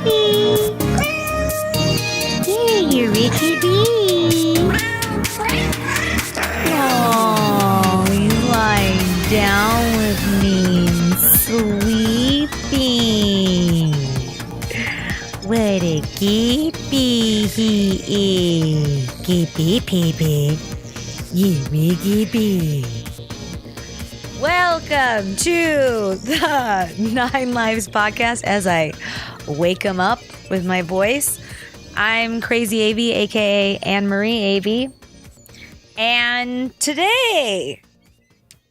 Here, you Ricky B. Oh, he's lying down with me and sleeping. What a gippy he is. Gippy peepee. You Ricky B. Welcome to the 9 Lives podcast as I wake him up with my voice. I'm Crazy Avey, aka Anne-Marie Avey. And today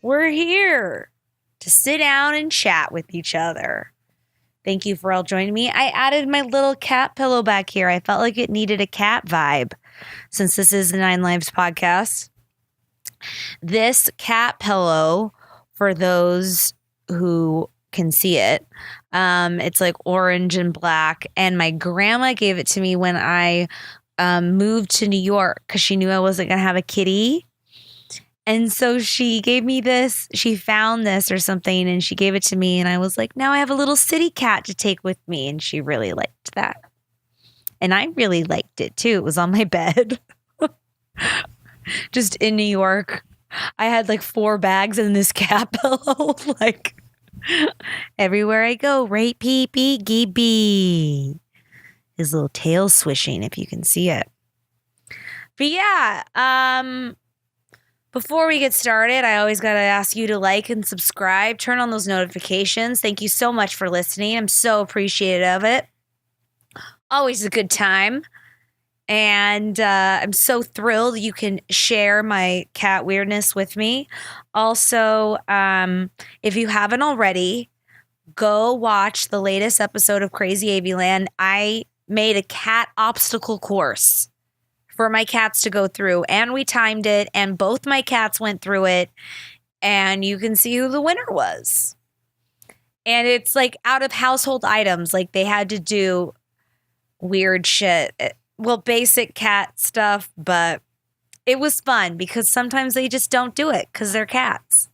we're here to sit down and chat with each other. Thank you for all joining me. I added my little cat pillow back here. I felt like it needed a cat vibe since this is the 9 Lives podcast. This cat pillow, for those who can see it, it's like orange and black. And my grandma gave it to me when I moved to New York because she knew I wasn't going to have a kitty. And so she gave me this. She found this or something and she gave it to me. And I was like, now I have a little city cat to take with me. And she really liked that. And I really liked it too. It was on my bed. Just in New York. I had like 4 bags in this cat pillow. Like everywhere I go, right pee-pee, gibby. His little tail swishing, if you can see it. But yeah, before we get started, I always got to ask you to like and subscribe. Turn on those notifications. Thank you so much for listening. I'm so appreciative of it. Always a good time. And I'm so thrilled you can share my cat weirdness with me. Also, if you haven't already, go watch the latest episode of Crazy Avey Land. I made a cat obstacle course for my cats to go through, and we timed it, and both my cats went through it, and you can see who the winner was. And it's like out of household items, like they had to do weird shit. Well, basic cat stuff, but it was fun because sometimes they just don't do it because they're cats.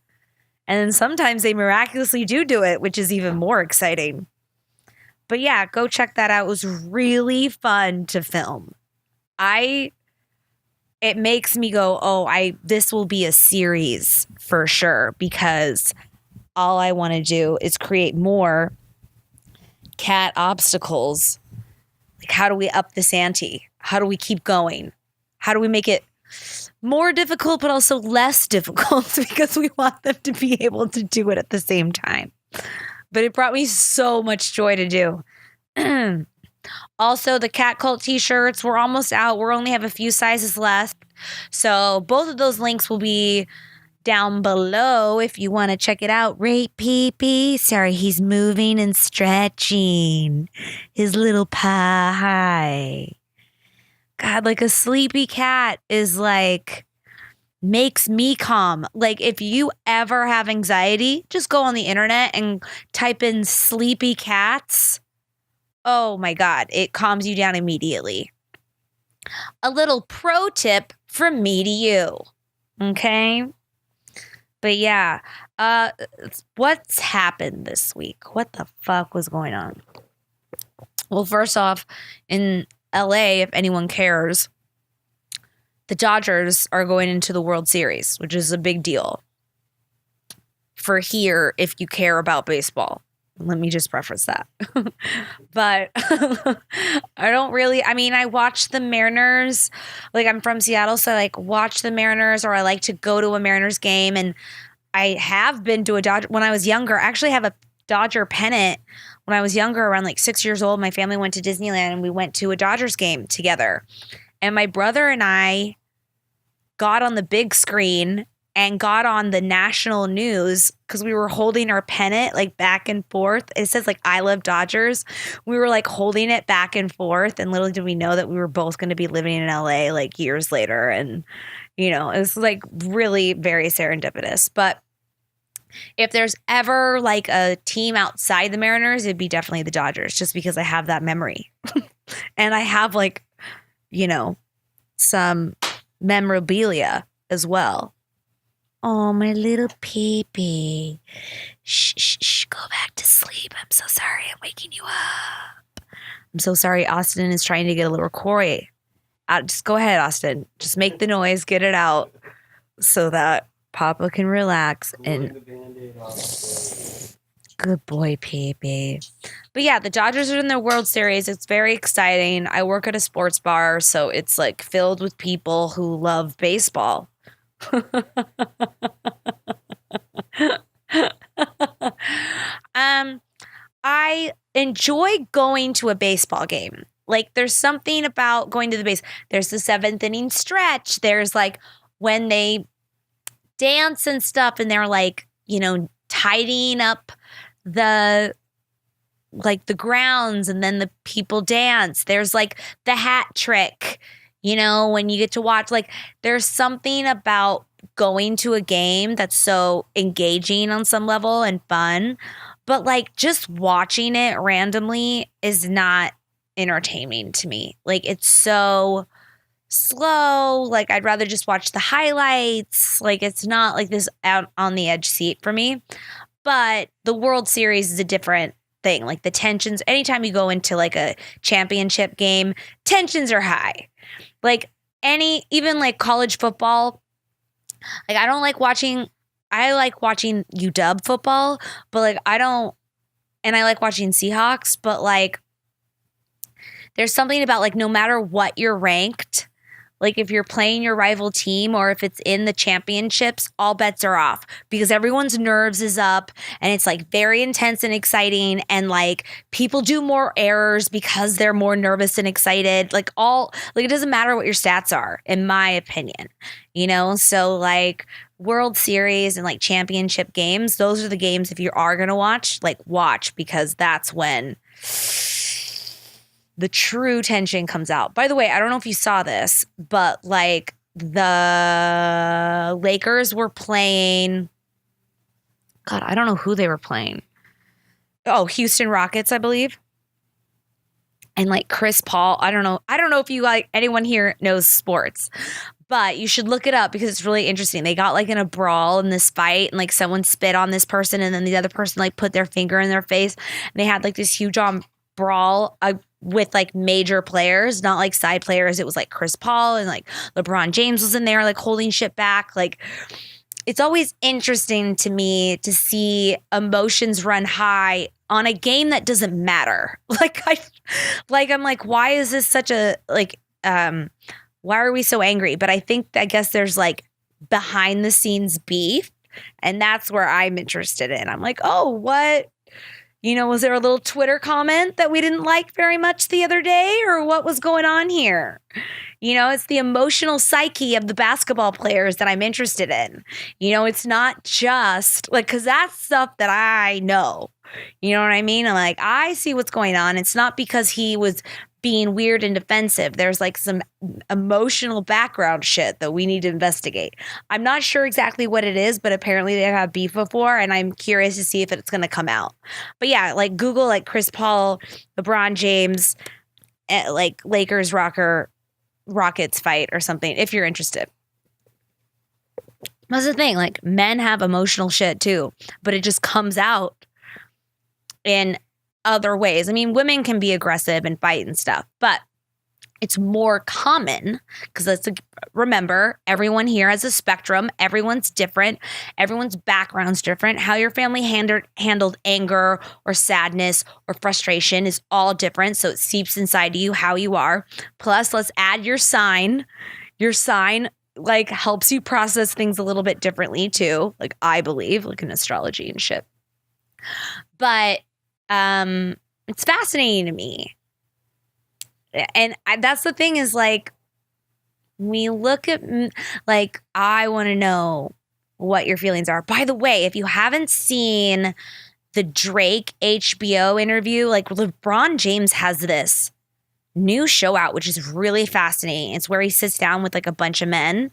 And then sometimes they miraculously do it, which is even more exciting. But yeah, go check that out. It was really fun to film. It makes me go, this will be a series for sure, because all I want to do is create more cat obstacles. Like, how do we up this ante? How do we keep going? How do we make it more difficult, but also less difficult because we want them to be able to do it at the same time? But it brought me so much joy to do. Also, the Cat Cult t-shirts, we're almost out. We only have a few sizes left. So both of those links will be down below if you want to check it out. Right, pee-pee? Sorry, he's moving and stretching his little pie. God, like a sleepy cat is like, makes me calm. Like if you ever have anxiety, just go on the internet and type in sleepy cats. Oh my God, it calms you down immediately. A little pro tip from me to you. Okay? But yeah, what's happened this week? What the fuck was going on? Well, first off, in LA, if anyone cares, the Dodgers are going into the World Series, which is a big deal for here if you care about baseball. Let me just preface that. But I watch the Mariners. Like, I'm from Seattle, so I like watch the Mariners, or I like to go to a Mariners game. And I have been to a Dodger when I was younger. I actually have a Dodger pennant. When I was younger, around like 6 years old, my family went to Disneyland and we went to a Dodgers game together. And my brother and I got on the big screen and got on the national news because we were holding our pennant like back and forth. It says like, I love Dodgers. We were like holding it back and forth. And little did we know that we were both going to be living in LA like years later. And, it was like really very serendipitous. But if there's ever like a team outside the Mariners, it'd be definitely the Dodgers, just because I have that memory. And I have like, some memorabilia as well. Oh, my little pee-pee. Shh, go back to sleep. I'm so sorry I'm waking you up. I'm so sorry. Austin is trying to get a little Corey. Just go ahead, Austin. Just make the noise, get it out so that Papa can relax. And good boy, PB. But yeah, the Dodgers are in the World Series. It's very exciting. I work at a sports bar, so it's like filled with people who love baseball. I enjoy going to a baseball game. Like there's something about going to the base. There's the 7th inning stretch. There's like when they dance and stuff and they're like, tidying up the grounds and then the people dance. There's like the hat trick, when you get to watch, like there's something about going to a game that's so engaging on some level and fun. But like just watching it randomly is not entertaining to me. Like it's so slow. Like I'd rather just watch the highlights. Like it's not like this out on the edge seat for me. But the World Series is a different thing. Like the tensions, anytime you go into like a championship game, tensions are high. Like even like college football, like I like watching UW football, but like I like watching Seahawks, but like there's something about like no matter what you're ranked, like if you're playing your rival team or if it's in the championships, all bets are off because everyone's nerves is up and it's like very intense and exciting and like people do more errors because they're more nervous and excited. Like it doesn't matter what your stats are, in my opinion, So like World Series and like championship games, those are the games if you are going to watch because that's when the true tension comes out. By the way, I don't know if you saw this, but like the Lakers were playing, God, I don't know who they were playing. Oh, Houston Rockets, I believe. And like Chris Paul, I don't know if you like anyone here knows sports, but you should look it up because it's really interesting. They got like in a brawl in this fight and like someone spit on this person and then the other person like put their finger in their face and they had like this huge brawl with like major players, not like side players. It was like Chris Paul and like LeBron James was in there like holding shit back. Like it's always interesting to me to see emotions run high on a game that doesn't matter. I'm like, why is this such a why are we so angry? But I guess there's like behind the scenes beef, and that's where I'm interested in. I'm like, oh, what? Was there a little Twitter comment that we didn't like very much the other day, or what was going on here? It's the emotional psyche of the basketball players that I'm interested in. It's not just like, because that's stuff that I know. You know what I mean? Like, I see what's going on. It's not because he was being weird and defensive. There's like some emotional background shit that we need to investigate. I'm not sure exactly what it is, but apparently they've had beef before, and I'm curious to see if it's going to come out. But yeah, like Google like Chris Paul, LeBron James, like Lakers Rockets fight or something if you're interested. That's the thing. Like men have emotional shit too, but it just comes out in other ways. I mean, women can be aggressive and fight and stuff, but it's more common because remember, everyone here has a spectrum. Everyone's different. Everyone's background's different. How your family handled anger or sadness or frustration is all different. So it seeps inside you how you are. Plus, let's add your sign. Your sign like helps you process things a little bit differently too. Like I believe, like in astrology and shit. But it's fascinating to me. And that's the thing is like, we look at like, I want to know what your feelings are. By the way, if you haven't seen the Drake HBO interview, like LeBron James has this new show out, which is really fascinating. It's where he sits down with like a bunch of men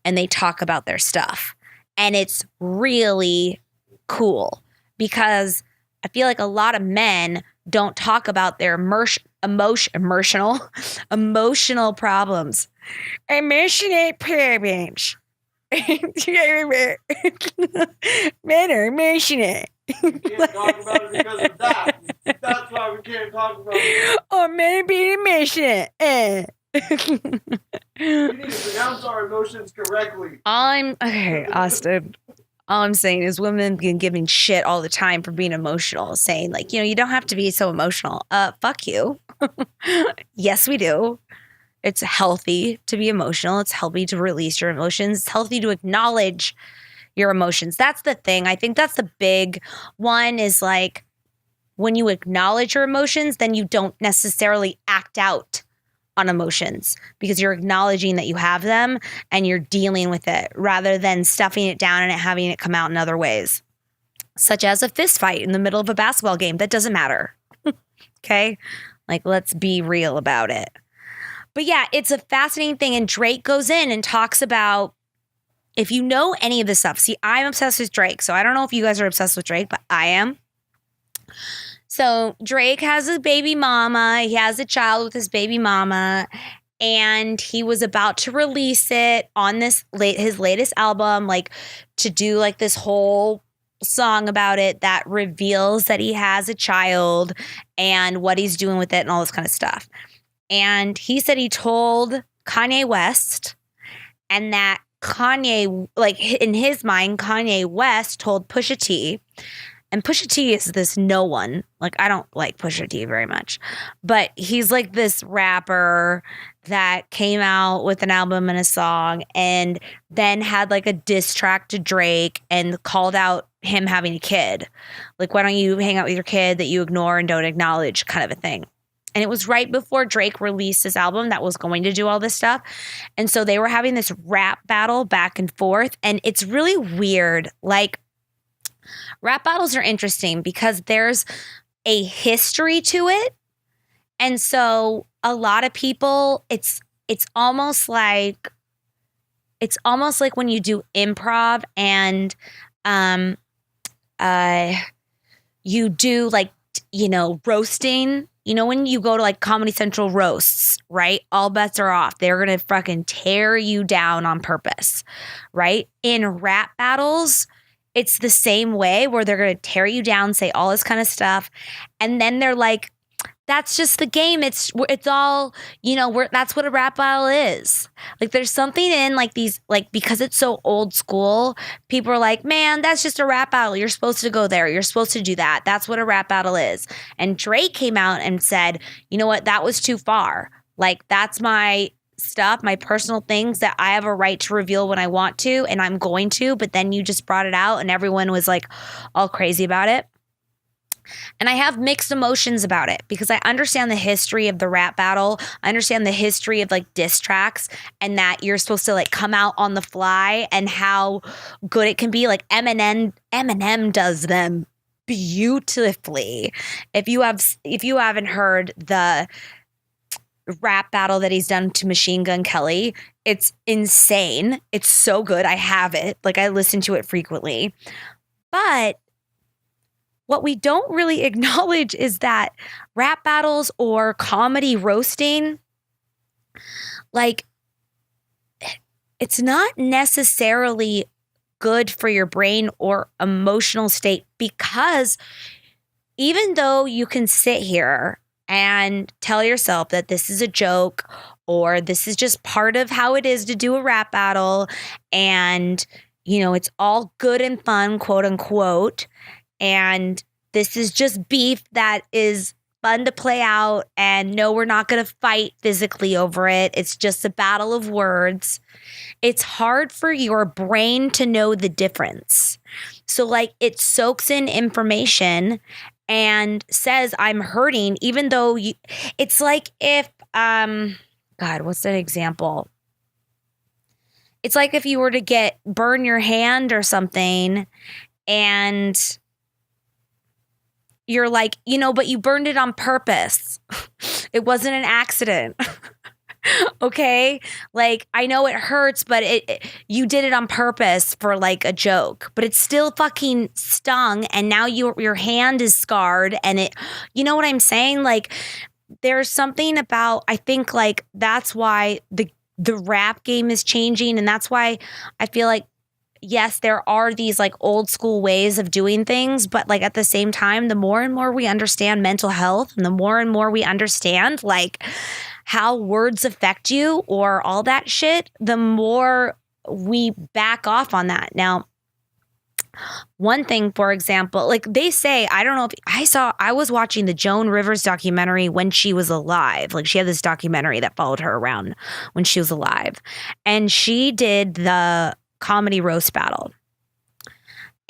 and they talk about their stuff. And it's really cool because I feel like a lot of men don't talk about their emotional problems. Emotional problems. Men are emotional. You can't talk about it because of that. That's why we can't talk about it. Or maybe mission. We need to pronounce our emotions correctly. Okay, Austin. All I'm saying is women been giving shit all the time for being emotional, saying like, you don't have to be so emotional. Fuck you. Yes, we do. It's healthy to be emotional. It's healthy to release your emotions. It's healthy to acknowledge your emotions. That's the thing. I think that's the big one is like when you acknowledge your emotions, then you don't necessarily act out on emotions because you're acknowledging that you have them and you're dealing with it rather than stuffing it down and having it come out in other ways, such as a fist fight in the middle of a basketball game. That doesn't matter. Okay? Like, let's be real about it. But yeah, it's a fascinating thing. And Drake goes in and talks about, if you know any of this stuff, see, I'm obsessed with Drake. So I don't know if you guys are obsessed with Drake, but I am. So Drake has a baby mama. He has a child with his baby mama. And he was about to release it on his latest album, like to do like this whole song about it that reveals that he has a child and what he's doing with it and all this kind of stuff. And he said he told Kanye West, and that Kanye, like in his mind, Kanye West told Pusha T. And Pusha T is this no one. Like, I don't like Pusha T very much. But he's like this rapper that came out with an album and a song and then had like a diss track to Drake and called out him having a kid. Like, why don't you hang out with your kid that you ignore and don't acknowledge, kind of a thing. And it was right before Drake released his album that was going to do all this stuff. And so they were having this rap battle back and forth. And it's really weird. Like, rap battles are interesting because there's a history to it. And so a lot of people, it's almost like when you do improv and you do like, roasting. When you go to like Comedy Central roasts, right? All bets are off. They're going to fucking tear you down on purpose, right? In rap battles, it's the same way where they're going to tear you down, say all this kind of stuff. And then they're like, that's just the game. It's all, that's what a rap battle is. Like, there's something in like these, like, because it's so old school, people are like, man, that's just a rap battle. You're supposed to go there. You're supposed to do that. That's what a rap battle is. And Drake came out and said, you know what? That was too far. Like, that's my stuff, my personal things that I have a right to reveal when I want to, and I'm going to, but then you just brought it out and everyone was like all crazy about it. And I have mixed emotions about it because I understand the history of the rap battle. I understand the history of like diss tracks and that you're supposed to like come out on the fly and how good it can be. Like Eminem does them beautifully. If you haven't heard the rap battle that he's done to Machine Gun Kelly, it's insane. It's so good. I have it. Like, I listen to it frequently. But what we don't really acknowledge is that rap battles or comedy roasting, like, it's not necessarily good for your brain or emotional state, because even though you can sit here and tell yourself that this is a joke or this is just part of how it is to do a rap battle and, it's all good and fun, quote unquote, and this is just beef that is fun to play out, and no, we're not going to fight physically over it. It's just a battle of words. It's hard for your brain to know the difference. So like, it soaks in information and says, I'm hurting, even though it's like if, God, what's an example? It's like if you were to burn your hand or something and you're like, but you burned it on purpose. It wasn't an accident. Okay? Like, I know it hurts, but you did it on purpose for like a joke, but it still fucking stung, and now your hand is scarred, and it, you know what I'm saying? Like, there's something about, I think like that's why the rap game is changing, and that's why I feel like yes, there are these like old school ways of doing things, but like at the same time, the more and more we understand mental health and the more and more we understand like how words affect you or all that shit, the more we back off on that. Now, one thing, for example, like they say, I don't know if I was watching the Joan Rivers documentary when she was alive. Like she had this documentary that followed her around when she was alive. And she did the comedy roast battle.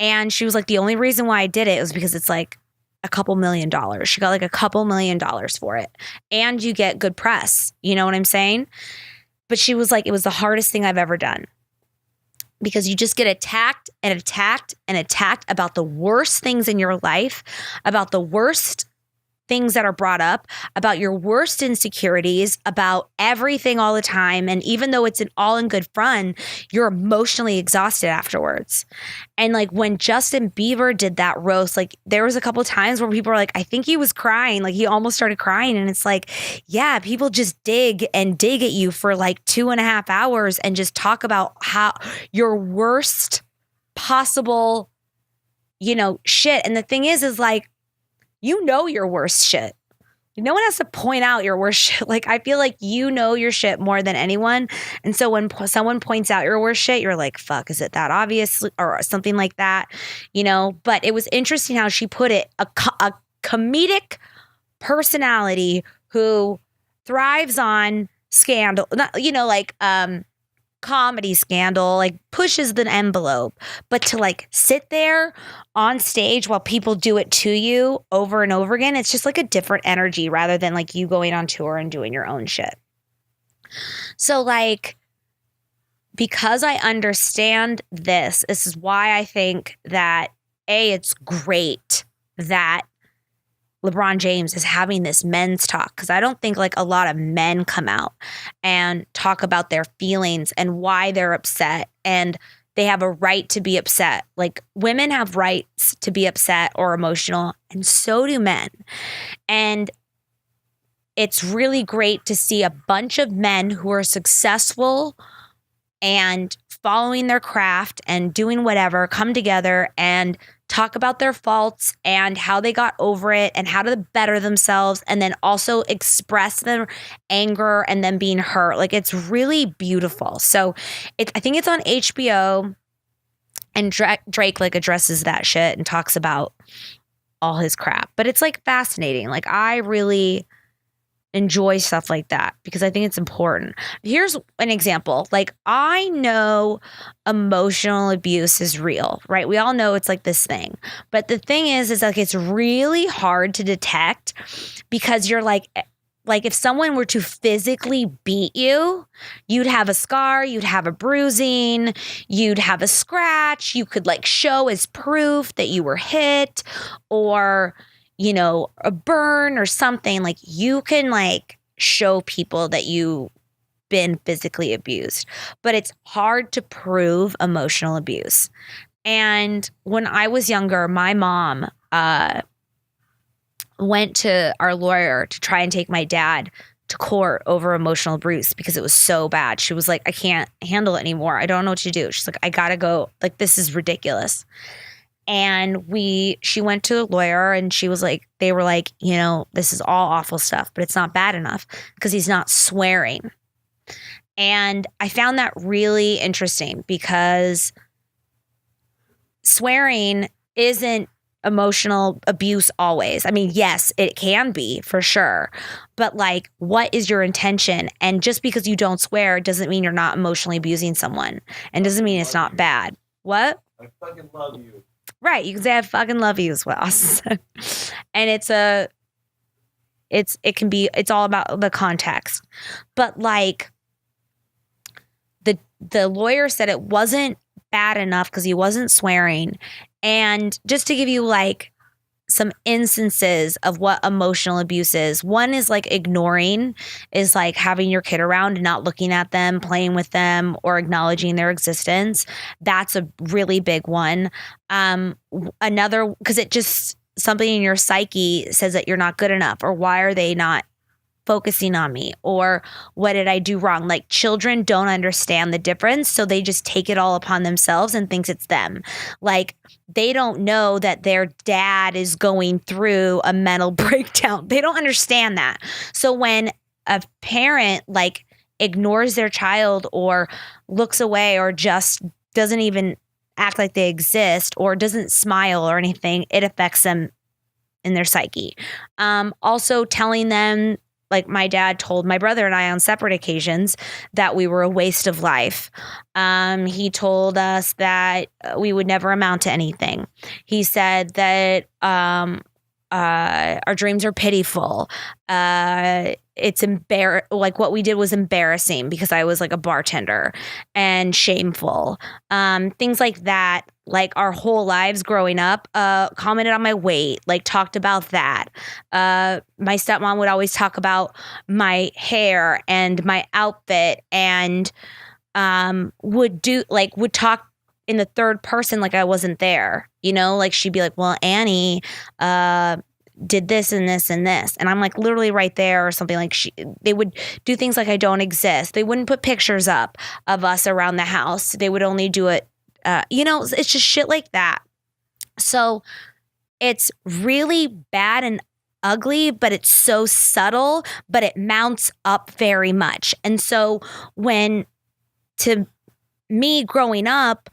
And she was like, the only reason why I did it was because it's like a couple $1 million. She got like a couple $1 million for it. And you get good press. You know what I'm saying? But she was like, it was the hardest thing I've ever done. Because you just get attacked and attacked and attacked about the worst things in your life, about the worst things that are brought up, about your worst insecurities, about everything all the time. And even though it's all in good fun, you're emotionally exhausted afterwards. And like when Justin Bieber did that roast, like there was a couple of times where people were like, I think he was crying, like he almost started crying. And it's like, yeah, people just dig and dig at you for like 2.5 hours and just talk about how your worst possible, shit. And the thing is like, your worst shit. No one has to point out your worst shit. Like, I feel like you know your shit more than anyone. And so when someone points out your worst shit, you're like, fuck, is it that obvious? Or something like that, But it was interesting how she put it, a comedic personality who thrives on scandal, comedy scandal, like pushes the envelope, but to like sit there on stage while people do it to you over and over again, it's just like a different energy rather than like you going on tour and doing your own shit. So like, because I understand this is why I think that it's great that LeBron James is having this men's talk, because I don't think like a lot of men come out and talk about their feelings and why they're upset, and they have a right to be upset. Like women have rights to be upset or emotional, and so do men. And it's really great to see a bunch of men who are successful and following their craft and doing whatever come together and talk about their faults and how they got over it and how to better themselves, and then also express their anger and then being hurt. Like it's really beautiful. So I think it's on HBO, and Drake like addresses that shit and talks about all his crap. But it's like fascinating. Like I really enjoy stuff like that because I think it's important. Here's an example. Like I know emotional abuse is real, right? We all know it's like this thing. But the thing is like it's really hard to detect because you're like if someone were to physically beat you, you'd have a scar, you'd have a bruising, you'd have a scratch, you could like show as proof that you were hit, or a burn or something. Like you can like show people that you've been physically abused, but it's hard to prove emotional abuse. And when I was younger, my mom went to our lawyer to try and take my dad to court over emotional abuse because it was so bad. She was like, I can't handle it anymore. I don't know what to do. She's like, I gotta go. Like, this is ridiculous. And she went to a lawyer, and she was like, they were like, this is all awful stuff, but it's not bad enough because he's not swearing. And I found that really interesting because swearing isn't emotional abuse always. I mean, yes, it can be for sure, but like, what is your intention? And just because you don't swear doesn't mean you're not emotionally abusing someone, and doesn't mean it's not bad. What? I fucking love you. Right. You can say I fucking love you as well. And it's all about the context. But like the lawyer said it wasn't bad enough because he wasn't swearing. And just to give you like some instances of what emotional abuse is. One is like ignoring, is like having your kid around and not looking at them, playing with them, or acknowledging their existence. That's a really big one. Another, because it just, something in your psyche says that you're not good enough, or why are they not focusing on me? Or what did I do wrong? Like, children don't understand the difference, so they just take it all upon themselves and thinks it's them. Like, they don't know that their dad is going through a mental breakdown. They don't understand that. So when a parent like ignores their child or looks away or just doesn't even act like they exist or doesn't smile or anything, it affects them in their psyche. Also telling them, like my dad told my brother and I on separate occasions, that we were a waste of life. He told us that we would never amount to anything. He said that our dreams are pitiful. It's like what we did was embarrassing because I was like a bartender, and shameful. Things like that. Like our whole lives growing up, commented on my weight, like talked about that. My stepmom would always talk about my hair and my outfit, and would talk in the third person like I wasn't there. Like she'd be like, well, Annie did this and this and this. And I'm like literally right there or something. Like they would do things like I don't exist. They wouldn't put pictures up of us around the house. They would only do it, it's just shit like that. So it's really bad and ugly, but it's so subtle, but it mounts up very much. And so to me growing up,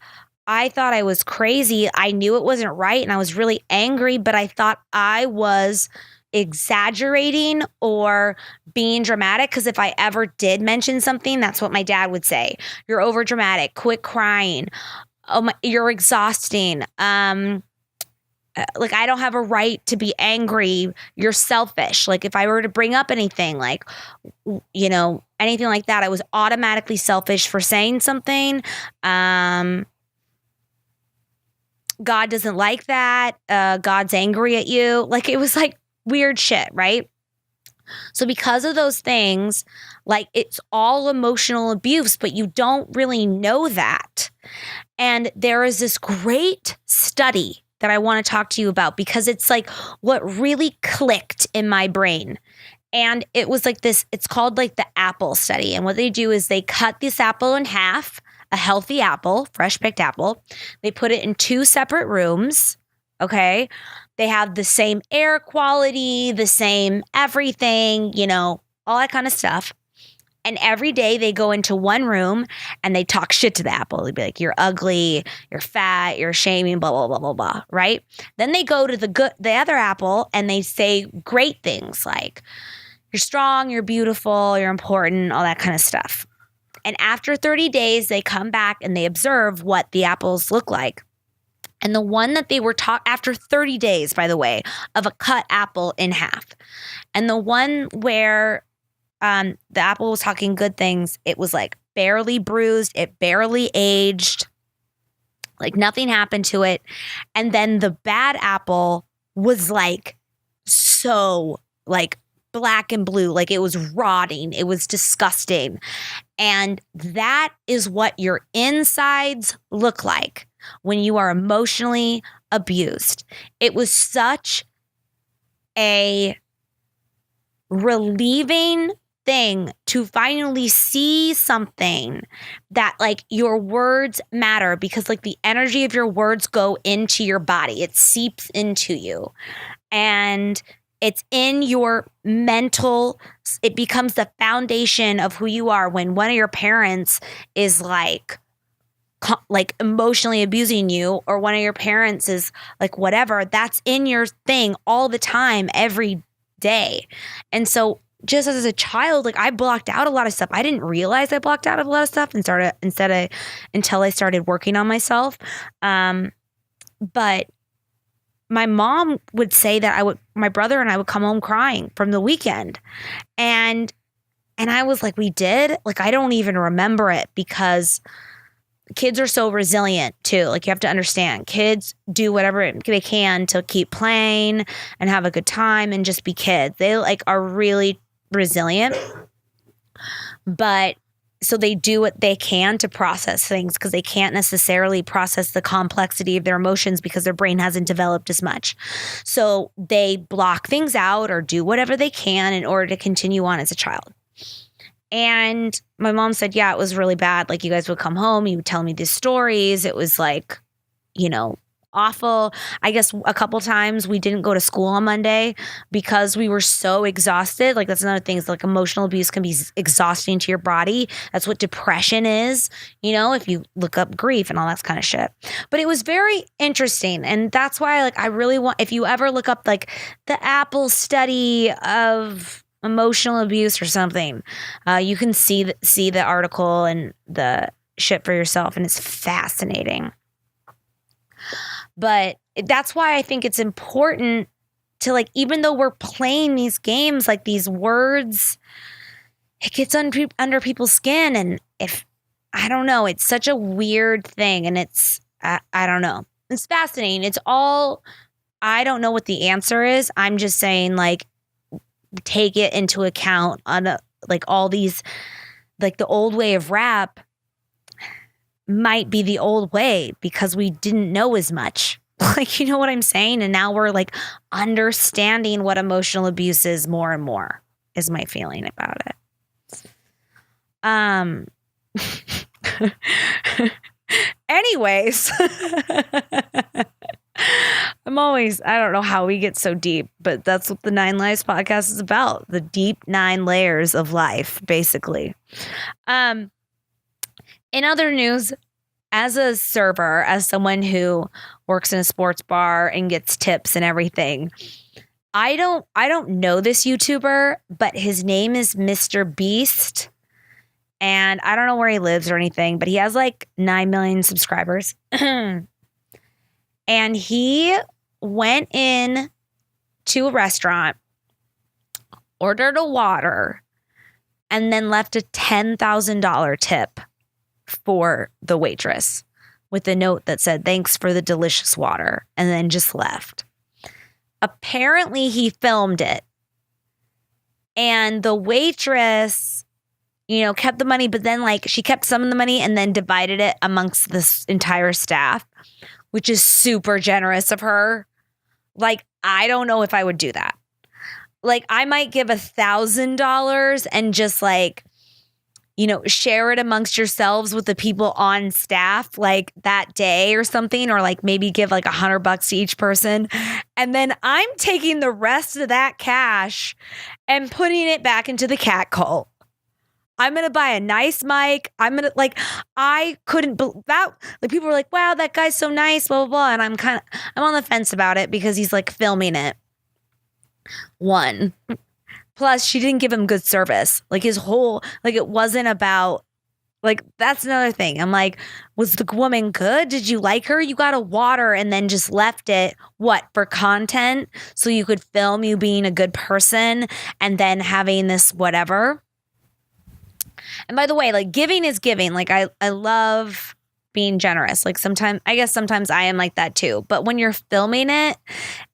I thought I was crazy. I knew it wasn't right and I was really angry, but I thought I was exaggerating or being dramatic, because if I ever did mention something, that's what my dad would say. You're over dramatic. Quit crying. You're exhausting. Like, I don't have a right to be angry. You're selfish. Like, if I were to bring up anything, like, anything like that, I was automatically selfish for saying something. God doesn't like that. God's angry at you. Like, it was like weird shit, right? So because of those things, like, it's all emotional abuse, but you don't really know that. And there is this great study that I want to talk to you about, because it's like what really clicked in my brain. And it was like this, it's called like the apple study. And what they do is they cut this apple in half, a healthy apple, fresh picked apple. They put it in 2 separate rooms. Okay. They have the same air quality, the same everything, all that kind of stuff. And every day they go into one room and they talk shit to the apple. They'd be like, you're ugly, you're fat, you're shaming, blah, blah, blah, blah, blah. Right. Then they go to the other apple and they say great things like, you're strong, you're beautiful, you're important, all that kind of stuff. And after 30 days, they come back and they observe what the apples look like. And the one that they were taught after 30 days, by the way, of a cut apple in half. And the one where the apple was talking good things, it was like barely bruised, it barely aged, like nothing happened to it. And then the bad apple was like so like black and blue, like it was rotting, it was disgusting. And that is what your insides look like when you are emotionally abused. It was such a relieving thing to finally see something that like your words matter, because like the energy of your words go into your body. It seeps into you. And it's in your mental, it becomes the foundation of who you are. When one of your parents is like emotionally abusing you, or one of your parents is like whatever, that's in your thing all the time, every day. And so just as a child, like I blocked out a lot of stuff. I didn't realize I blocked out a lot of stuff until I started working on myself. But my mom would say that my brother and I would come home crying from the weekend. And I was like, we did? Like, I don't even remember it, because kids are so resilient too. Like, you have to understand, kids do whatever they can to keep playing and have a good time and just be kids. They like are really resilient. But so they do what they can to process things because they can't necessarily process the complexity of their emotions because their brain hasn't developed as much. So they block things out or do whatever they can in order to continue on as a child. And my mom said, yeah, it was really bad. Like, you guys would come home, you would tell me these stories. It was like, awful. I guess a couple times we didn't go to school on Monday because we were so exhausted. Like, that's another thing, is like emotional abuse can be exhausting to your body. That's what depression is, if you look up grief and all that kind of shit. But it was very interesting. And that's why, like, I really want, if you ever look up like the Apple study of emotional abuse or something, you can see the article and the shit for yourself. And it's fascinating. But that's why I think it's important to, like, even though we're playing these games, like these words, it gets under people's skin. And I don't know, it's such a weird thing. And it's, I don't know. It's fascinating. It's all, I don't know what the answer is. I'm just saying, like, take it into account on like all these, like the old way of rap might be the old way because we didn't know as much. Like, you know what I'm saying? And now we're like understanding what emotional abuse is more and more, is my feeling about it. Anyways, I don't know how we get so deep, but that's what the 9 Lives podcast is about. The deep 9 layers of life, basically. In other news, as a server, as someone who works in a sports bar and gets tips and everything, I don't know this YouTuber, but his name is Mr. Beast. And I don't know where he lives or anything, but he has like 9 million subscribers. And he went in to a restaurant, ordered a water, and then left a $10,000 tip for the waitress with a note that said, "Thanks for the delicious water," and then just left. Apparently he filmed it. And the waitress, kept the money, but then like she kept some of the money and then divided it amongst this entire staff, which is super generous of her. Like, I don't know if I would do that. Like, I might give $1,000 and just like, share it amongst yourselves with the people on staff like that day or something, or like maybe give like $100 to each person. And then I'm taking the rest of that cash and putting it back into the cat cult. I'm going to buy a nice mic. I couldn't believe that. Like, people were like, wow, that guy's so nice, blah, blah, blah. And I'm on the fence about it because he's like filming it. One. Plus, she didn't give him good service. Like, his whole, like, it wasn't about, like, that's another thing. I'm like, was the woman good? Did you like her? You got a water and then just left it, what, for content? So you could film you being a good person and then having this whatever. And by the way, like, giving is giving. Like, I love being generous. Like, sometimes I am like that too. But when you're filming it,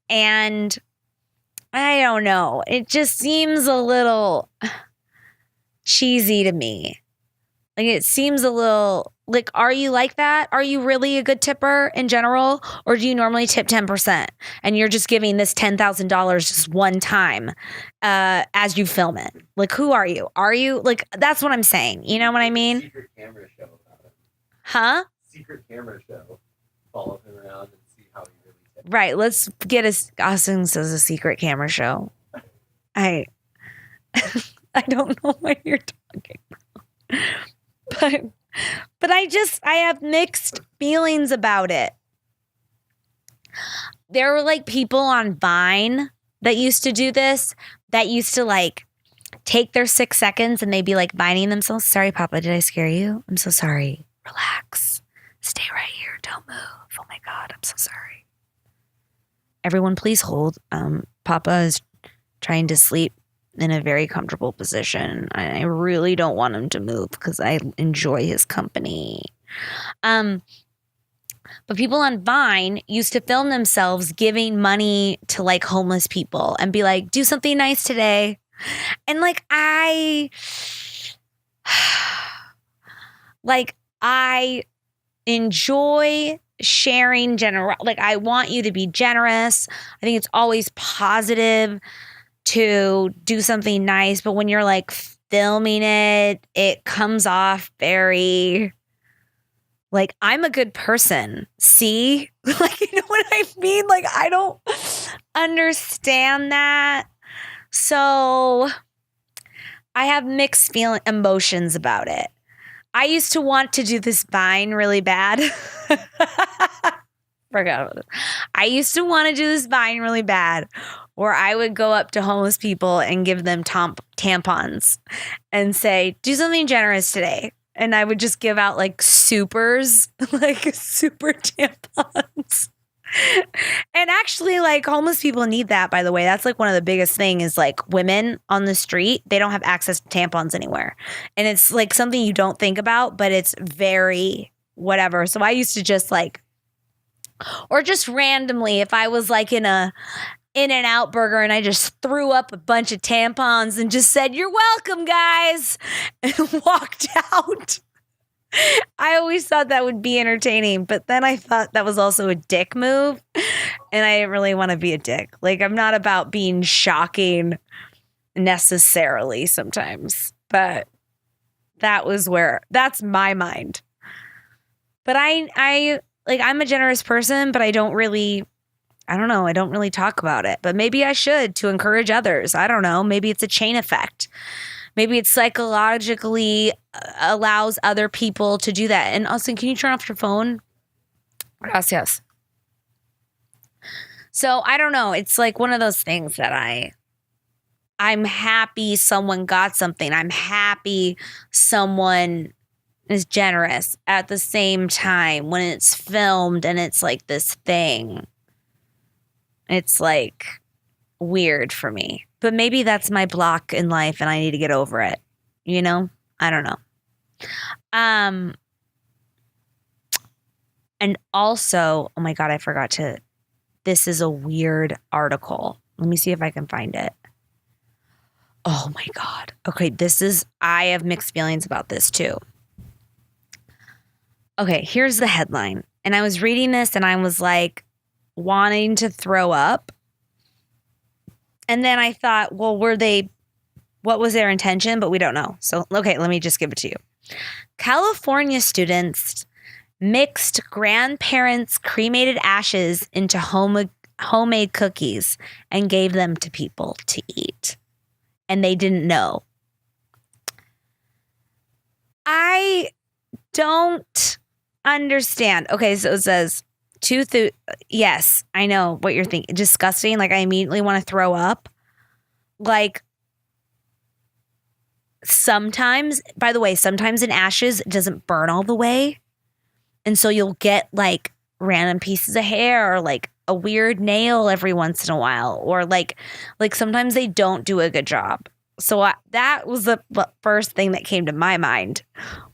and I don't know, it just seems a little cheesy to me. Like, it seems a little, like, are you like that? Are you really a good tipper in general? Or do you normally tip 10% and you're just giving this $10,000 just one time as you film it? Like, who are you? Are you, like, that's what I'm saying. You know what I mean? Secret camera show about it. Huh? Secret camera show. Follow him around and see how he really tips. Right. Let's get Austin says a secret camera show. I don't know what you're talking about. But I have mixed feelings about it. There were like people on Vine that used to do this, that used to like take their 6 seconds and they'd be like vining themselves. Sorry, Papa, did I scare you? I'm so sorry. Relax. Stay right here. Don't move. Oh my God, I'm so sorry. Everyone, please hold. Papa is trying to sleep in a very comfortable position. I really don't want him to move because I enjoy his company. But people on Vine used to film themselves giving money to like homeless people and be like, do something nice today. And like, Like, I enjoy sharing like, I want you to be generous. I think it's always positive to do something nice, but when you're like filming it, it comes off very like, I'm a good person. See? Like, you know what I mean? Like, I don't understand that. So I have mixed emotions about it. I used to want to do this Vine really bad. Forgot about it. I used to want to do this Vine really bad, where I would go up to homeless people and give them tampons and say, do something generous today. And I would just give out like supers, like super tampons. And actually, like, homeless people need that, by the way. That's like one of the biggest thing is like women on the street, they don't have access to tampons anywhere. And it's like something you don't think about, but it's very whatever. So I used to just like, or just randomly, if I was like in a In-N-Out burger and I just threw up a bunch of tampons and just said, "You're welcome, guys," and walked out. I always thought that would be entertaining, but then I thought that was also a dick move, and I didn't really want to be a dick. Like, I'm not about being shocking necessarily sometimes, but that's my mind. But I like, I'm a generous person, but I don't really talk about it. But maybe I should, to encourage others. I don't know. Maybe it's a chain effect. Maybe it psychologically allows other people to do that. And Austin, can you turn off your phone? Yes. So I don't know. It's like one of those things that I'm happy someone got something. I'm happy someone is generous. At the same time, when it's filmed and it's like this thing, it's like weird for me. But maybe that's my block in life and I need to get over it. You know? I don't know. And also, oh my God, I forgot to, this is a weird article. Let me see if I can find it. Oh my God. Okay, I have mixed feelings about this too. Okay, here's the headline. And I was reading this and I was like wanting to throw up. And then I thought, well, what was their intention? But we don't know. So, okay, let me just give it to you. California students mixed grandparents' cremated ashes into homemade cookies and gave them to people to eat. And they didn't know. I don't understand. Okay, so it says, yes, I know what you're thinking. Disgusting. Like, I immediately want to throw up. Like, sometimes, by the way, sometimes in ashes, it doesn't burn all the way. And so you'll get like random pieces of hair or like a weird nail every once in a while. Or like sometimes they don't do a good job. So that was the first thing that came to my mind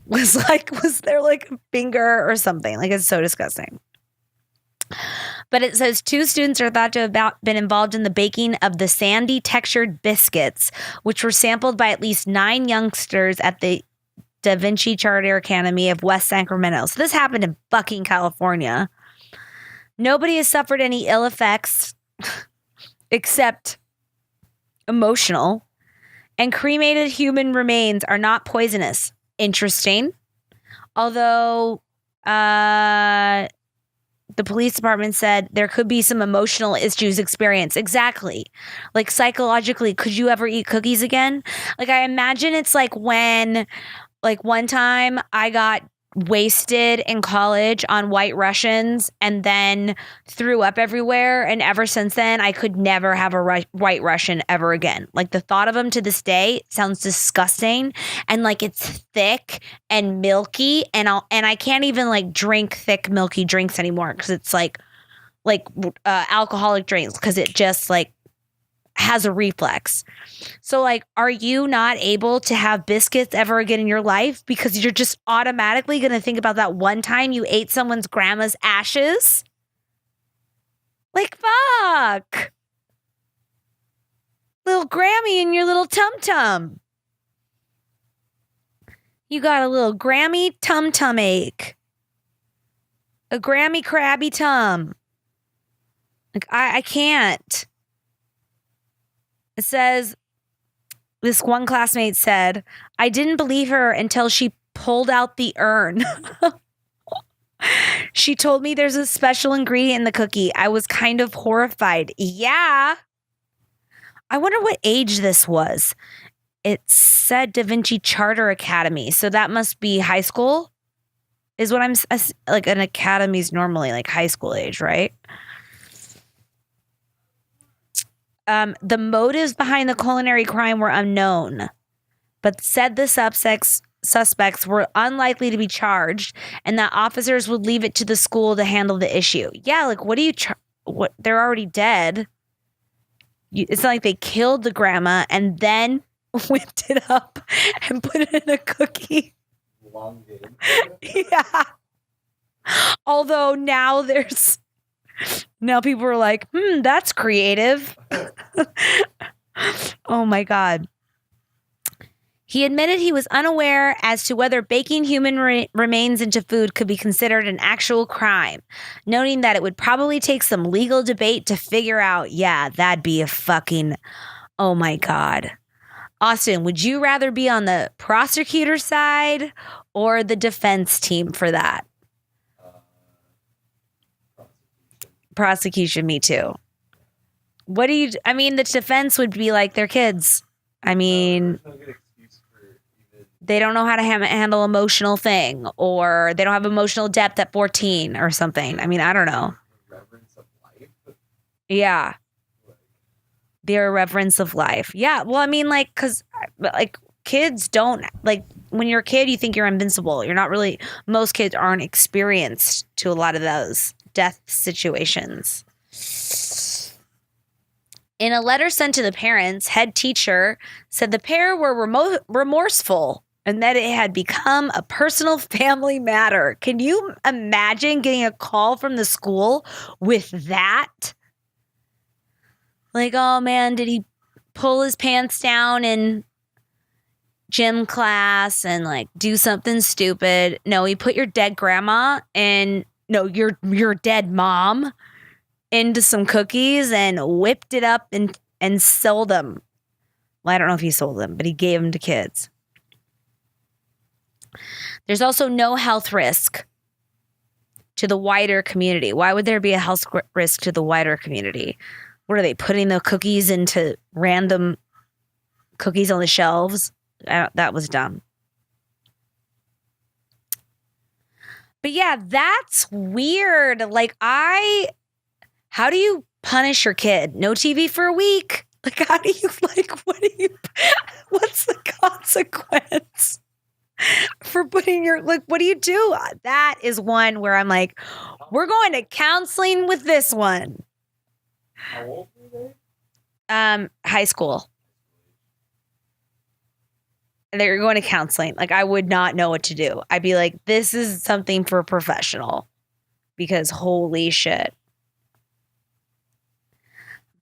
was there like a finger or something? Like, it's so disgusting. But it says 2 students are thought to have been involved in the baking of the sandy textured biscuits, which were sampled by at least 9 youngsters at the Da Vinci Charter Academy of West Sacramento. So this happened in fucking California. Nobody has suffered any ill effects except emotional. And cremated human remains are not poisonous. Interesting. Although the police department said there could be some emotional issues experienced. Exactly. Like, psychologically, could you ever eat cookies again? Like, I imagine it's like when, like, one time I got wasted in college on White Russians and then threw up everywhere. And ever since then, I could never have a White Russian ever again. Like, the thought of them to this day sounds disgusting. And like, it's thick and milky. And I can't even like drink thick, milky drinks anymore because it's like alcoholic drinks, because it just like has a reflex. So like, are you not able to have biscuits ever again in your life because you're just automatically going to think about that one time you ate someone's grandma's ashes? Like, fuck. Little Grammy in your little tum-tum. You got a little Grammy tum-tum ache. A Grammy crabby tum. Like, I can't. It says, this one classmate said, I didn't believe her until she pulled out the urn. She told me there's a special ingredient in the cookie. I was kind of horrified. Yeah. I wonder what age this was. It said Da Vinci Charter Academy. So that must be high school, is what I'm like. An academy's normally like high school age, right? The motives behind the culinary crime were unknown, but said the suspects were unlikely to be charged and that officers would leave it to the school to handle the issue. Yeah, like what do you what? They're already dead. It's not like they killed the grandma and then whipped it up and put it in a cookie. Long game. Yeah. Although now people are like, that's creative. Oh my God. He admitted he was unaware as to whether baking human remains into food could be considered an actual crime, noting that it would probably take some legal debate to figure out, yeah, that'd be a fucking, oh my God. Austin, would you rather be on the prosecutor side or the defense team for that? Prosecution, me too. What do you, I mean, the defense would be like their kids. I mean, they don't know how to handle emotional thing, or they don't have emotional depth at 14 or something. I mean, I don't know. Reverence of life. Yeah. Their reverence of life. Yeah. Well, I mean, like, because like kids don't, like, when you're a kid, you think you're invincible. You're not really, most kids aren't experienced to a lot of those death situations. In a letter sent to the parents, head teacher said the pair were remorseful and that it had become a personal family matter. Can you imagine getting a call from the school with that? Like, oh man, did he pull his pants down in gym class and like do something stupid? No, he put your dead grandma and your dead mom into some cookies and whipped it up and sold them. Well, I don't know if he sold them, but he gave them to kids. There's also no health risk to the wider community. Why would there be a health risk to the wider community? What are they putting the cookies into random cookies on the shelves? That was dumb. But yeah, that's weird. Like how do you punish your kid? No TV for a week? Like, how do you, like, what's the consequence for putting your, like, what do you do? That is one where I'm like, we're going to counseling with this one. How old were they? High school. They're going to counseling. Like, I would not know what to do. I'd be like, this is something for a professional because holy shit.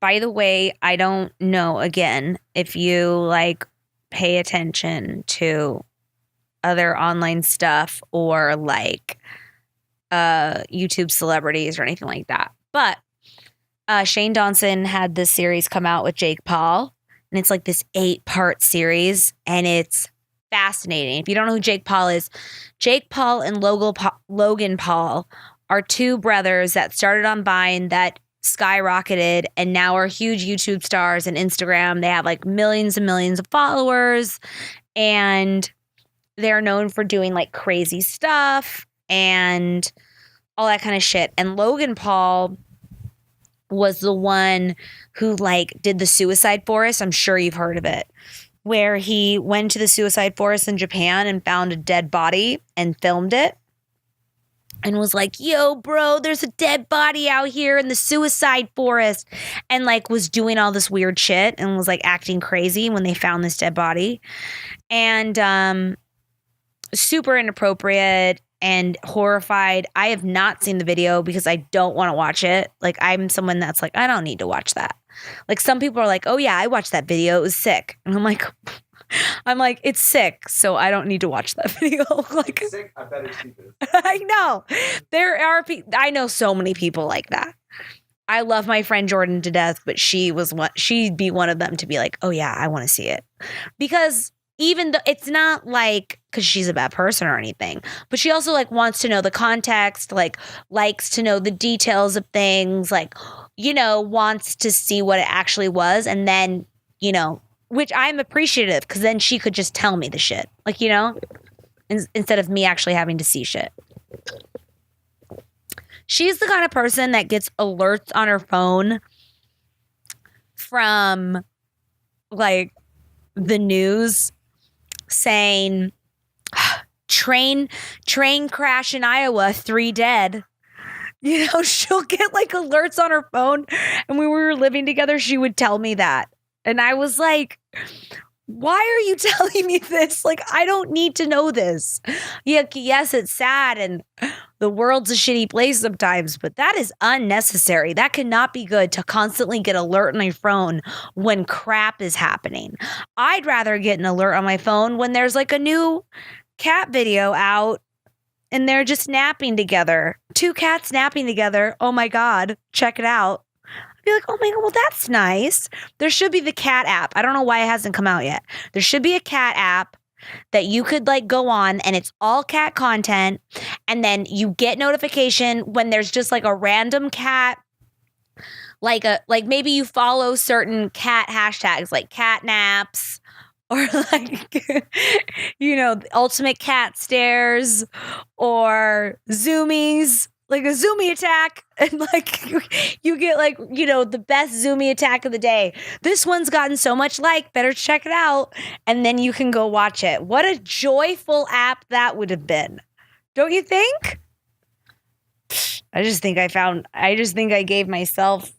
By the way, I don't know, again, if you like pay attention to other online stuff or like YouTube celebrities or anything like that. But Shane Dawson had this series come out with Jake Paul, and it's like this 8-part series, and it's fascinating. If you don't know who Jake Paul is, Jake Paul and Logan Paul are two brothers that started on Vine that skyrocketed and now are huge YouTube stars and Instagram. They have like millions and millions of followers, and they're known for doing like crazy stuff and all that kind of shit. And Logan Paul was the one who like did the suicide forest. I'm sure you've heard of it, where he went to the suicide forest in Japan and found a dead body and filmed it and was like, yo, bro, there's a dead body out here in the suicide forest, and like was doing all this weird shit and was like acting crazy when they found this dead body, and super inappropriate and horrified. I have not seen the video because I don't want to watch it. Like, I'm someone that's like, I don't need to watch that. Like, some people are like, oh yeah, I watched that video. It was sick. And I'm like, I'm like, it's sick, so I don't need to watch that video. Like, It's sick. I better see this. I know. There are I know so many people like that. I love my friend Jordan to death, but she'd be one of them to be like, oh yeah, I want to see it. Because even though it's not like because she's a bad person or anything, but she also like wants to know the context, like likes to know the details of things, like, you know, wants to see what it actually was. And then, you know, which I'm appreciative because then she could just tell me the shit, like, you know, instead of me actually having to see shit. She's the kind of person that gets alerts on her phone from like the news saying train crash in Iowa, 3 dead. You know, she'll get like alerts on her phone. And when we were living together, she would tell me that. And I was like, why are you telling me this? Like, I don't need to know this. Yeah, yes, it's sad and the world's a shitty place sometimes, but that is unnecessary. That cannot be good to constantly get alert on your phone when crap is happening. I'd rather get an alert on my phone when there's like a new cat video out and they're just napping together. 2 cats napping together. Oh my God, check it out. I'd be like, oh my God, well, that's nice. There should be the cat app. I don't know why it hasn't come out yet. There should be a cat app that you could like go on and it's all cat content. And then you get notification when there's just like a random cat, like maybe you follow certain cat hashtags like cat naps or like, you know, ultimate cat stares or zoomies, like a zoomie attack. And like you get like, you know, the best zoomie attack of the day. This one's gotten so much like, better check it out. And then you can go watch it. What a joyful app that would have been. Don't you think? I gave myself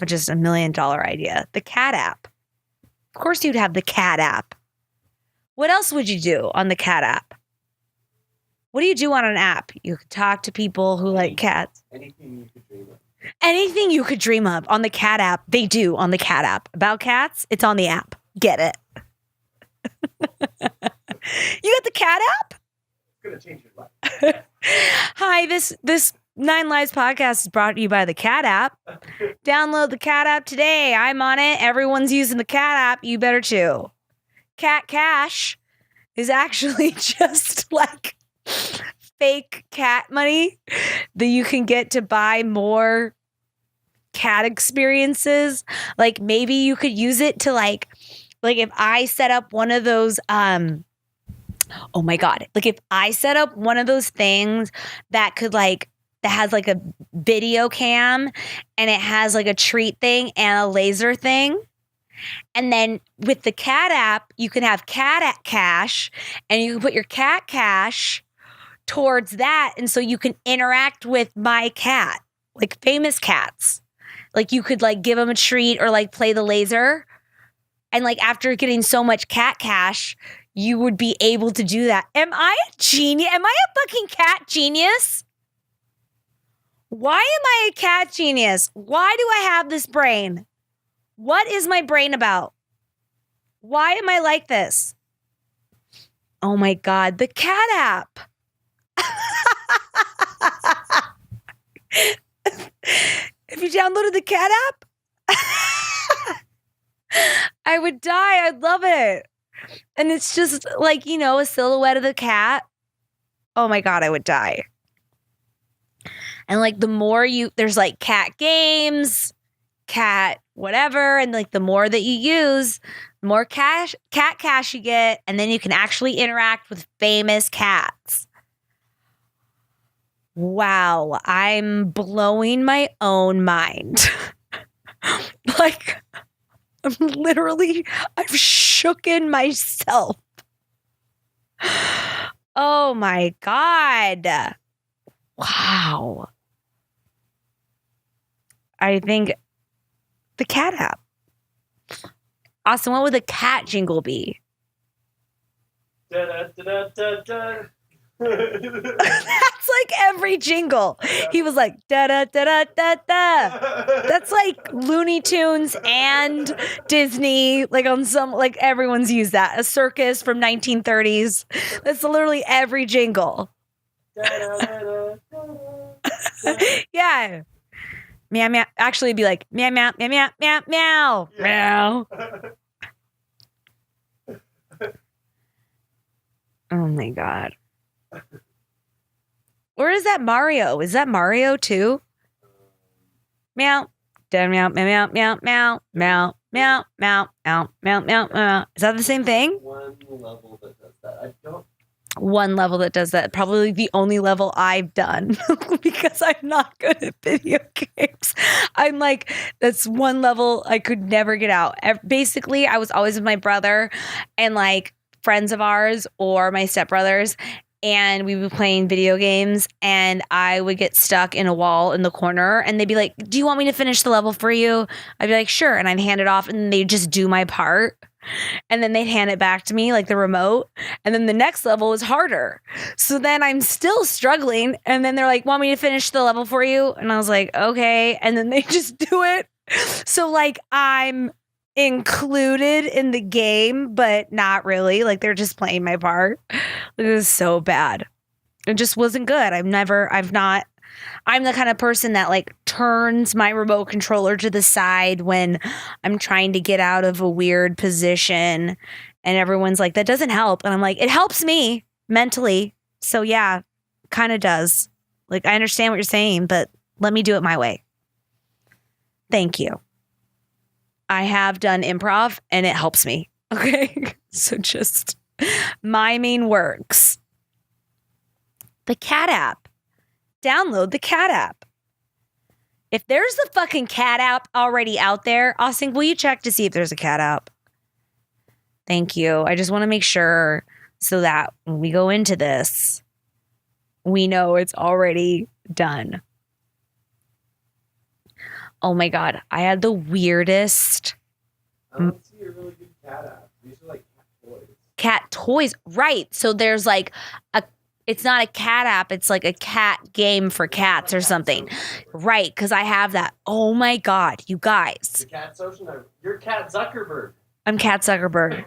just $1 million idea. The cat app. Of course you'd have the cat app. What else would you do on the cat app? What do you do on an app? You could talk to people who like cats. Anything you could dream of. Anything you could dream of on the cat app, they do on the cat app. About cats, it's on the app. Get it. You got the cat app? It's going to change your life. Hi, this 9 Lives podcast is brought to you by the cat app. Download the cat app today. I'm on it. Everyone's using the cat app. You better too. Cat Cash is actually just like fake cat money that you can get to buy more cat experiences. Like maybe you could use it to like if I set up one of those oh my God, like if I set up one of those things that could like that has like a video cam and it has like a treat thing and a laser thing. And then with the cat app, you can have cat cash and you can put your cat cash towards that. And so you can interact with my cat, like famous cats. Like you could like give them a treat or like play the laser. And like after getting so much cat cash, you would be able to do that. Am I a genius? Am I a fucking cat genius? Why am I a cat genius? Why do I have this brain? What is my brain about? Why am I like this? Oh my God, the cat app. If you downloaded the cat app, I would die. I'd love it. And it's just like, you know, a silhouette of the cat. Oh my God, I would die. And like the more there's like cat games, cat whatever, and like the more that you use, the more cat cash you get, and then you can actually interact with famous cats. Wow, I'm blowing my own mind. Like, I've shooken myself. Oh my God. Wow. I think the cat app. Austin, what would the cat jingle be? Da, da, da, da, da. That's like every jingle. He was like, da da da da da da. That's like Looney Tunes and Disney, like on some, like everyone's used that. A circus from 1930s. That's literally every jingle. Yeah. Meow meow. Actually, it'd be like meow meow meow meow meow meow meow. Oh my god. Or is that Mario? Is that Mario too? Meow. Meow meow meow meow meow meow meow meow meow meow meow meow. Is that the same thing? One level that does that. I don't. One level that does that. Probably the only level I've done because I'm not good at video games. I'm like, that's one level I could never get out. Basically, I was always with my brother and like friends of ours or my stepbrothers, and we would be playing video games, and I would get stuck in a wall in the corner, and they'd be like, do you want me to finish the level for you? I'd be like, sure. And I'd hand it off, and they'd just do my part. And then they'd hand it back to me, like the remote. And then the next level is harder. So then I'm still struggling. And then they're like, want me to finish the level for you? And I was like, okay. And then they just do it. So like I'm included in the game, but not really. Like they're just playing my part. It was so bad. It just wasn't good. I'm the kind of person that like turns my remote controller to the side when I'm trying to get out of a weird position, and everyone's like, that doesn't help. And I'm like, it helps me mentally. So yeah, kind of does. Like, I understand what you're saying, but let me do it my way. Thank you. I have done improv and it helps me. Okay. So just miming works. The CAT app. Download the CAT app. If there's the fucking CAT app already out there, Austin, will you check to see if there's a CAT app? Thank you. I just want to make sure so that when we go into this, we know it's already done. Oh my God. I had the weirdest. I don't see a really good cat app. These are like cat toys. Cat toys. Right. So there's like it's not a cat app. It's like a cat game for cats or something. Right. Because I have that. Oh my God. You guys. The cat social. You're Cat Zuckerberg. I'm Cat Zuckerberg.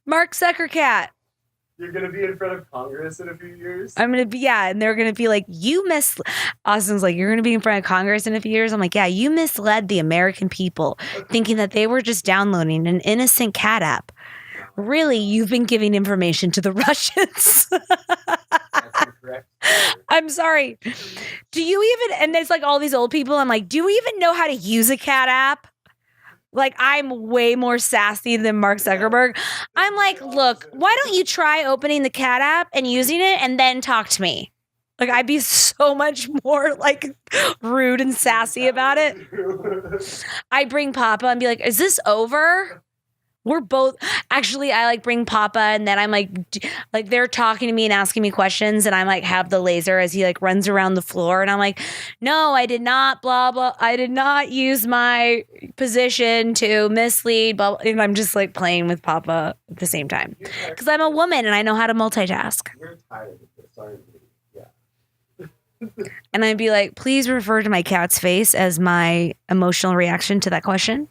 Mark Zuckercat. You're going to be in front of Congress in a few years? I'm going to be, yeah. And they're going to be like, Austin's like, you're going to be in front of Congress in a few years? I'm like, yeah, you misled the American people thinking that they were just downloading an innocent cat app. Really, you've been giving information to the Russians. That's incorrect. I'm sorry. Do you even, and there's like all these old people, I'm like, do you even know how to use a cat app? Like, I'm way more sassy than Mark Zuckerberg. I'm like, look, why don't you try opening the cat app and using it and then talk to me? Like, I'd be so much more like rude and sassy about it. I bring Papa and be like, is this over? We're both actually, I like bring Papa, and then I'm like they're talking to me and asking me questions, and I'm like have the laser as he like runs around the floor, and I'm like, no, I did not, blah blah, I did not use my position to mislead, blah, and I'm just like playing with Papa at the same time because I'm a woman and I know how to multitask. You're tired of this, aren't you? Yeah. And I'd be like, please refer to my cat's face as my emotional reaction to that question.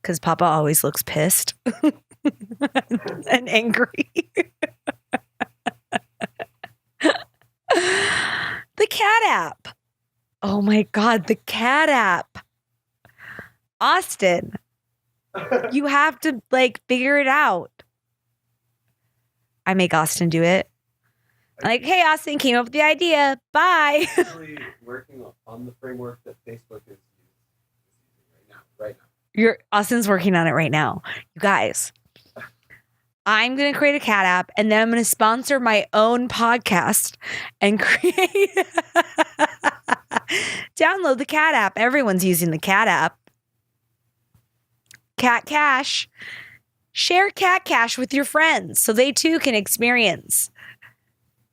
Because Papa always looks pissed and angry. The cat app. Oh my God, the cat app. Austin, you have to like figure it out. I make Austin do it. I'm like, hey, Austin, came up with the idea. Bye. I'm actually working on the framework that Facebook is using right now. Austin's working on it right now. You guys, I'm going to create a cat app, and then I'm going to sponsor my own podcast and create. Download the cat app. Everyone's using the cat app. Cat Cash. Share Cat Cash with your friends so they too can experience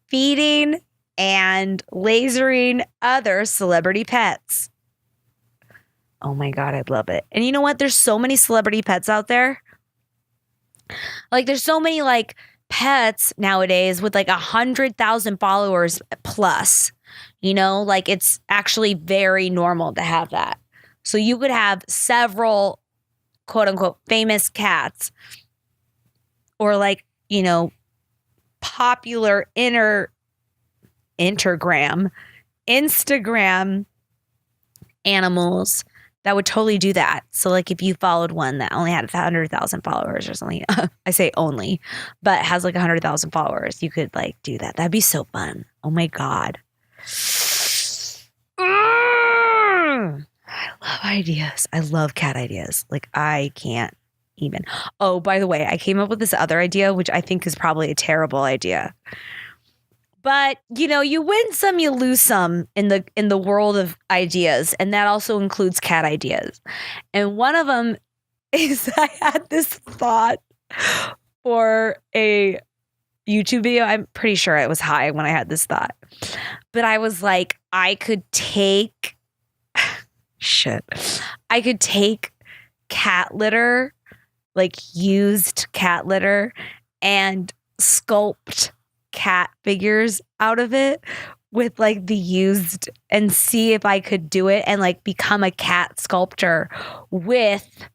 feeding and lasering other celebrity pets. Oh my God, I'd love it. And you know what? There's so many celebrity pets out there. Like there's so many like pets nowadays with like 100,000 followers plus, like it's actually very normal to have that. So you could have several quote unquote famous cats or like, popular Instagram animals that would totally do that. So like if you followed one that only had 100,000 followers or something, I say only, but has like 100,000 followers, you could like do that. That'd be so fun. Oh my God. I love ideas. I love cat ideas. Like I can't even. Oh, by the way, I came up with this other idea, which I think is probably a terrible idea. But, you win some, you lose some in the world of ideas. And that also includes cat ideas. And one of them is I had this thought for a YouTube video. I'm pretty sure it was high when I had this thought. But I was like, I could take cat litter, like used cat litter, and sculpt cat figures out of it with like the used and see if I could do it and like become a cat sculptor with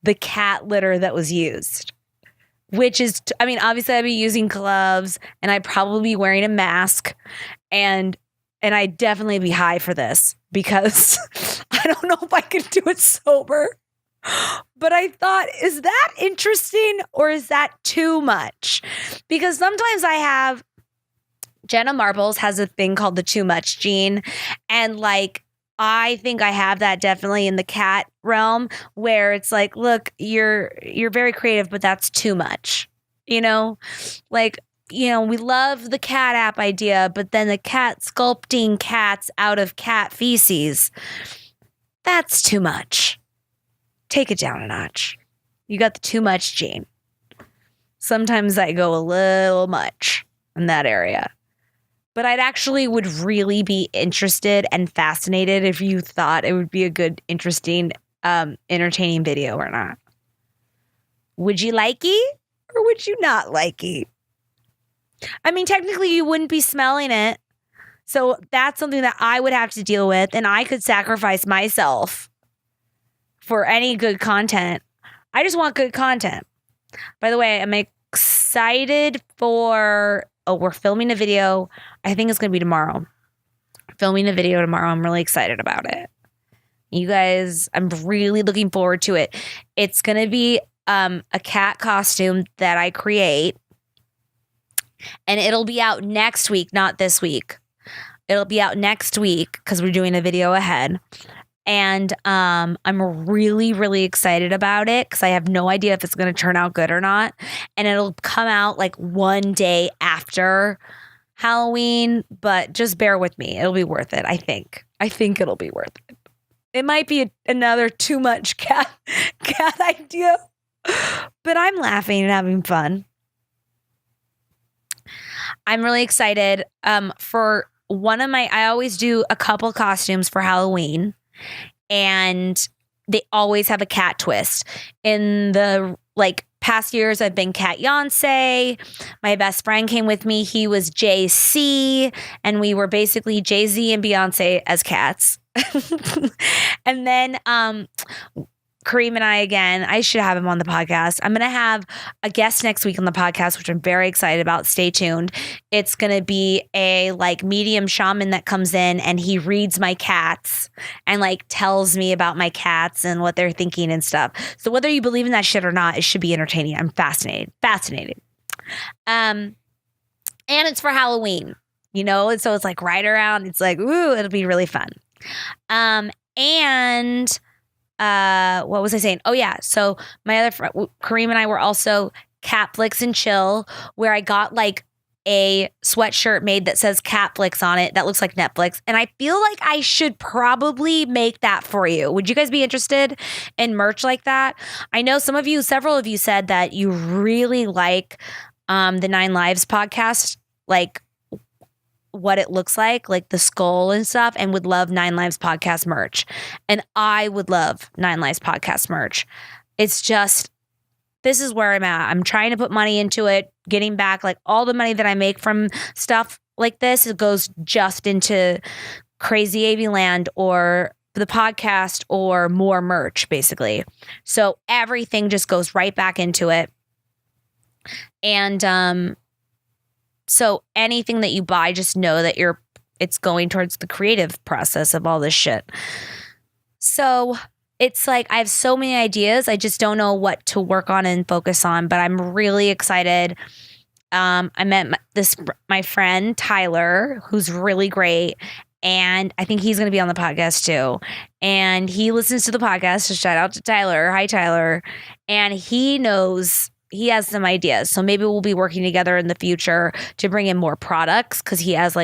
the cat litter that was used, which is, obviously I'd be using gloves and I'd probably be wearing a mask and I'd definitely be high for this because I don't know if I could do it sober. But I thought, is that interesting or is that too much? Because sometimes Jenna Marbles has a thing called the too much gene. And like, I think I have that definitely in the cat realm where it's like, look, you're very creative, but that's too much, like, we love the cat app idea, but then the cat sculpting cats out of cat feces, that's too much. Take it down a notch. You got the too much gene. Sometimes I go a little much in that area. But I'd actually would really be interested and fascinated if you thought it would be a good, interesting, entertaining video or not. Would you like it or would you not like it? Technically you wouldn't be smelling it. So that's something that I would have to deal with and I could sacrifice myself for any good content. I just want good content. By the way, I'm excited for, we're filming a video. I think it's going to be tomorrow. Filming a video tomorrow. I'm really excited about it. You guys, I'm really looking forward to it. It's going to be a cat costume that I create. And it'll be out next week, not this week. It'll be out next week because we're doing a video ahead. And I'm really, really excited about it because I have no idea if it's going to turn out good or not. And it'll come out like one day after Halloween, but just bear with me. It'll be worth it, I think. I think it'll be worth it. It might be another too much cat idea, but I'm laughing and having fun. I'm really excited for I always do a couple costumes for Halloween. And they always have a cat twist. In the past years, I've been Cat Yonsei. My best friend came with me. He was JC, and we were basically Jay-Z and Beyonce as cats. And then Kareem and I again. I should have him on the podcast. I'm going to have a guest next week on the podcast, which I'm very excited about. Stay tuned. It's going to be a medium shaman that comes in and he reads my cats and tells me about my cats and what they're thinking and stuff. So whether you believe in that shit or not, it should be entertaining. I'm fascinated. And it's for Halloween, and so it's right around. It's ooh, it'll be really fun. And what was I saying? Oh yeah. So my other friend, Kareem and I were also Catflix and Chill, where I got a sweatshirt made that says Catflix on it that looks like Netflix. And I feel like I should probably make that for you. Would you guys be interested in merch like that? I know several of you said that you really like the 9 Lives podcast, what it looks like the skull and stuff, and would love 9 Lives podcast merch. And I would love 9 Lives podcast merch. It's just, this is where I'm at. I'm trying to put money into it, getting back like all the money that I make from stuff like this. It goes just into Crazy Avey Land or the podcast or more merch, basically. So everything just goes right back into it. And so anything that you buy, just know that it's going towards the creative process of all this shit. So it's like I have so many ideas. I just don't know what to work on and focus on, but I'm really excited. I met my friend Tyler, who's really great. And I think he's going to be on the podcast too. And he listens to the podcast. So shout out to Tyler. Hi, Tyler. And he knows he has some ideas. So maybe we'll be working together in the future to bring in more products because he has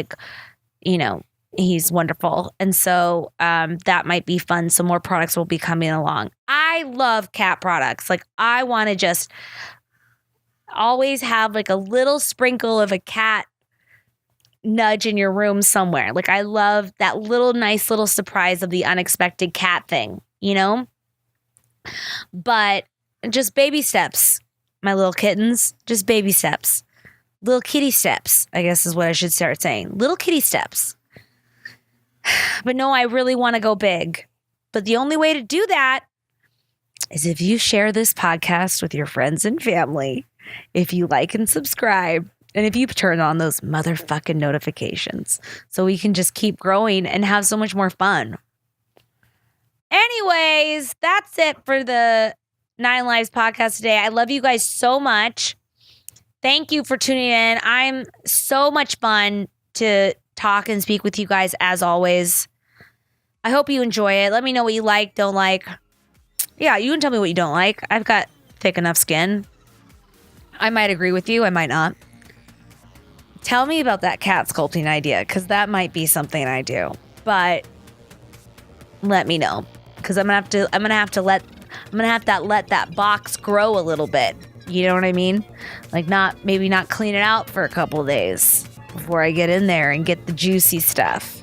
he's wonderful. And so that might be fun. So more products will be coming along. I love cat products. Like I want to just always have like a little sprinkle of a cat nudge in your room somewhere. Like I love that nice little surprise of the unexpected cat thing, But just baby steps, my little kittens, just baby steps. Little kitty steps, I guess is what I should start saying. Little kitty steps. But no, I really want to go big. But the only way to do that is if you share this podcast with your friends and family, if you like and subscribe, and if you turn on those motherfucking notifications so we can just keep growing and have so much more fun. Anyways, that's it for the 9 Lives podcast today. I love you guys so much. Thank you for tuning in. I'm so much fun to talk and speak with you guys as always. I hope you enjoy it. Let me know what you like, don't like. Yeah, you can tell me what you don't like. I've got thick enough skin. I might agree with you. I might not. Tell me about that cat sculpting idea because that might be something I do. But let me know because I'm gonna have to let that box grow a little bit. You know what I mean? Like maybe not clean it out for a couple of days before I get in there and get the juicy stuff.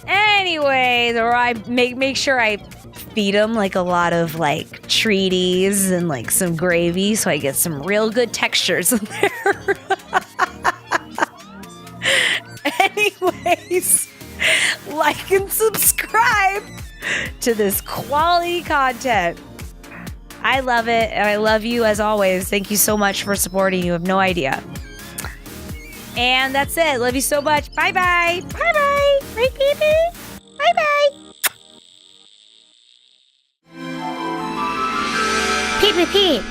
Anyways, or I make sure I feed them like a lot of like treaties and like some gravy so I get some real good textures in there. Anyways, like and subscribe to this quality content. I love it and I love you as always. Thank you so much for supporting. You have no idea. And that's it. Love you so much. Bye-bye. Bye-bye. Right, baby? Bye-bye. Pee pee pee.